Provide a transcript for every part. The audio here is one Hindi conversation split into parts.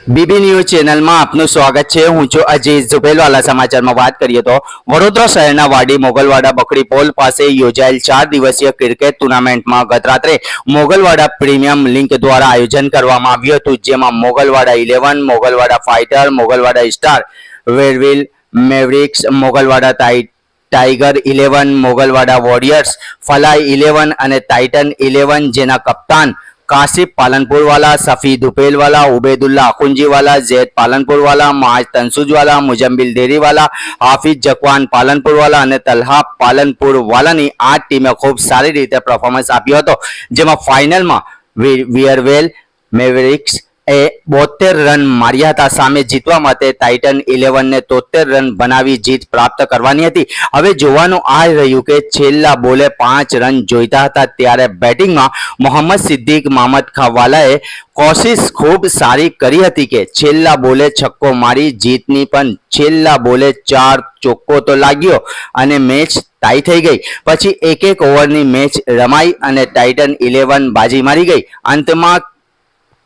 बीबी न्यूज चेनल में आपનું स्वागत है। हूँ छू अजीज झुपेलवाला। समाचार में बात करिए तो वडोदरा शहर वाडी मोगलवाड़ा बकड़ी पोल पास योजाયેલ 4 दिवसीय क्रिकेट टूर्नामेंट में गत रात्रे मोगलवाड़ा प्रीमियम लीग द्वारा आयोजन करवामां આવ્યું હતું, જેમાં मोगलवाड़ा 11, मोगलवाड़ा फाइटर, मोगलवाड़ा स्टार, वेरविल mavericks, Mogalwada tiger 11, Mogalwada warriors, fly 11 और टाइटन 11 जेना कप्तान कासिफ पालनपुर वाला, सफी दुपेल वाला, उबेदुल्ला अखुंजी वाला, जैद पालनपुर वाला, माज तंसुज वाला, मुजम्बिल देरी वाला, हाफिज जकवान पालनपुर वाला और तलहा पालनपुर वाला 8 टीमें खूब सारी रीते परफॉर्मन्स आप्यो हतो, जेमां फाइनल में वियरवेल मेवरिक्स 72 रन मार्या था। सामे जीतवा माटे टाइटन 11 ने 73 रन बनावी जीत प्राप्त करवानी हती। हवे जोवानुं आ रह्युं के छेल्ला बोले 5 रन जोईता हता, त्यारे बेटिंग में मोहम्मद सिद्दीक मामद खावालाए कोशिश खूब सारी करी हती के छेल्ला बोले छक्को मारी जीतनी, पण छेल्ला बोले 4 चोक्को तो लाग्यो अने मैच टाई थई गई। पछी एक ओवरनी मैच रमाई अने टाइटन 11 बाजी मारी गई। अंत में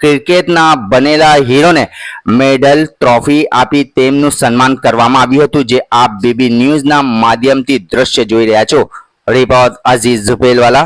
क्रिकेटना बनेला हीरो ने मेडल ट्रॉफी आपी तेमनुं सन्मान करवामां आव्युं हतुं, जे आप बीबी न्यूज़ना माध्यमथी दृश्य जोई रह्या छो। रिपोर्ट अजीज झुपेलवाला।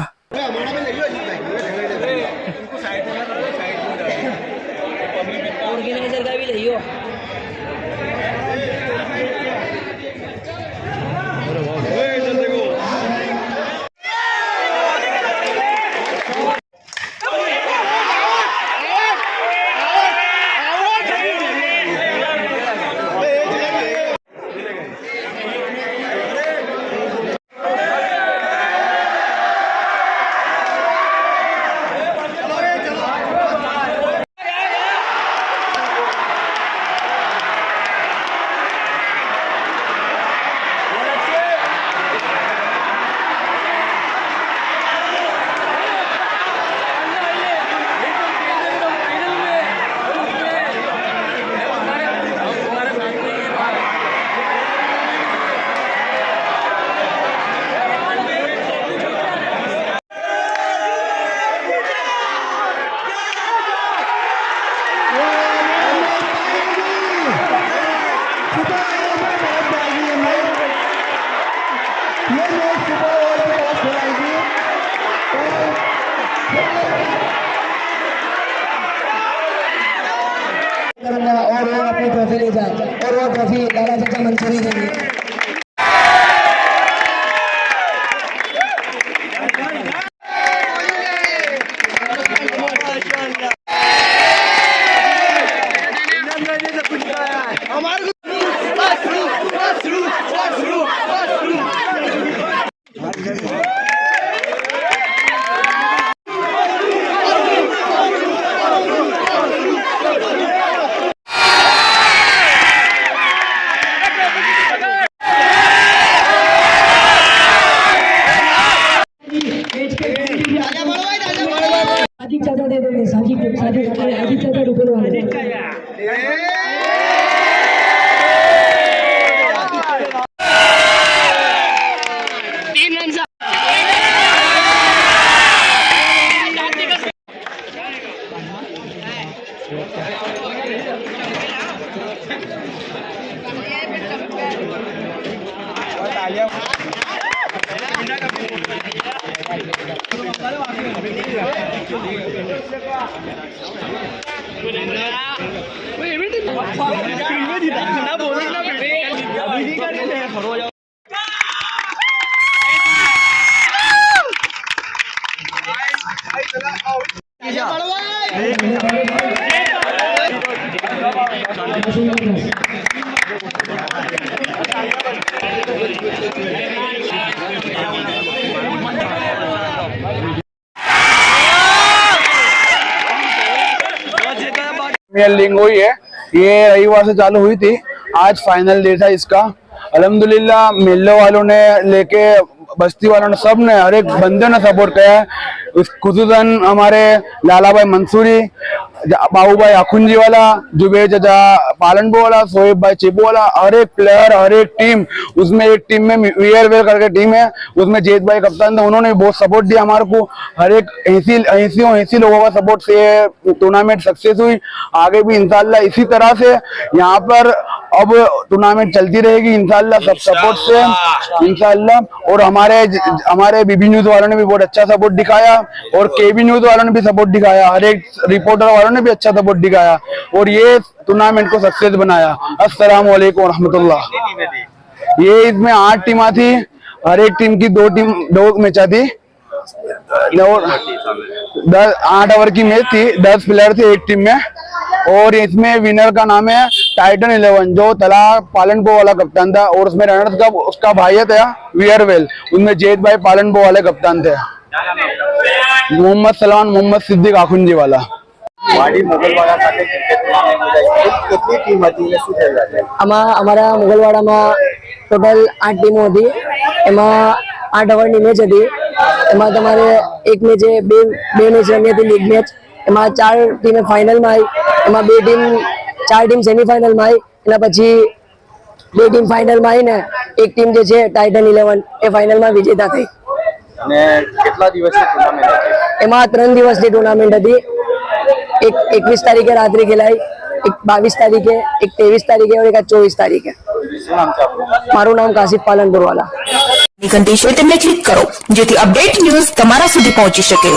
और वो अपनी ट्रॉफी ले जाए और वो ट्रॉफी लाला चाचा मंसूरी देंगे। साजिद चाचा दे देंगे, साजिद चाचा रुपये वाले। लीग हुई है, ये रविवार से चालू हुई थी। आज फाइनल डे था इसका। अल्हम्दुलिल्लाह मेल्लो वालों ने लेके बस्ती वालों ने सब ने हर एक बंदे ने सपोर्ट किया है। खुसूसन हमारे लाला भाई मंसूरी बाबू भाई अखुंजी वाला, जुबेर चाचा पालनपुर वाला, सोहेब भाई चेपू वाला, हर एक प्लेयर हर एक टीम, उसमें एक टीम में वीआरवेल करके टीम है, उसमें जेत भाई कप्तान थे, उन्होंने बहुत सपोर्ट दिया हमारे को। हर एक 80 लोगों का सपोर्ट से टूर्नामेंट सक्सेस हुई। आगे भी इंशाल्लाह इसी तरह से यहाँ पर अब टूर्नामेंट चलती रहेगी इंशाल्लाह, सब सपोर्ट से इंशाल्लाह। और हमारे बीबी न्यूज वालों ने भी बहुत अच्छा सपोर्ट दिखाया और केबी न्यूज वालों ने भी सपोर्ट दिखाया, हर एक रिपोर्टर वालों ने भी अच्छा सपोर्ट दिखाया और ये टूर्नामेंट को सक्सेस बनाया। अस्सलाम वालेकुम रहमतुल्लाह। ये इसमें 8 टीमां थी, हर एक टीम की 2 मैचा थी, 8 ओवर की मैच थी, 10 प्लेयर थे एक टीम में। और इसमें विनर का नाम है टाइटन 11, जो तला पालनपुर वाला कप्तान था, और उसमें रनर्स का उसका भाई था वीआरवेल, उसमें जेत भाई पालनपुर वाले कप्तान थे। मोहम्मद सलमान मोहम्मद सिद्दीक आखुंजी वाला। વાડી મોગલવાડા સાથે ક્રિકેટ ટુર્નામેન્ટ યોજાઈ કેટલી ટીમ હતી ને શું થયું આજે? અમારા મોગલવાડામાં ટોટલ 8 ટીમો હતી, એમાં 8 ઓવરની મેચ હતી। એમાં તમારે એક મેચે બે મેચ રમી હતી, લીગ મેચ, એમાં 4 ટીમે ફાઇનલમાં આવી, એમાં 4 ટીમ સેમીફાઇનલમાં આવી, એના પછી 2 ટીમ ફાઇનલમાં આવી ને એક ટીમ જે છે ટાઇટન 11 એ ફાઇનલમાં વિજેતા થઈ। અને કેટલા દિવસની ટુર્નામેન્ટ હતી? એમાં 3 દિવસની ટુર્નામેન્ટ હતી। एक 21 तारीखे रात्रि खेलाई, एक 22 तारीखे, एक 23 तारीखे और एक 24 तारीखे। શું નામ છે આપનું? मारू नाम काशिफ पालनपुर वाला। ઘંટી છે તેમને ક્લિક કરો જેથી અપડેટ ન્યૂઝ તમારા સુધી પહોંચી શકે।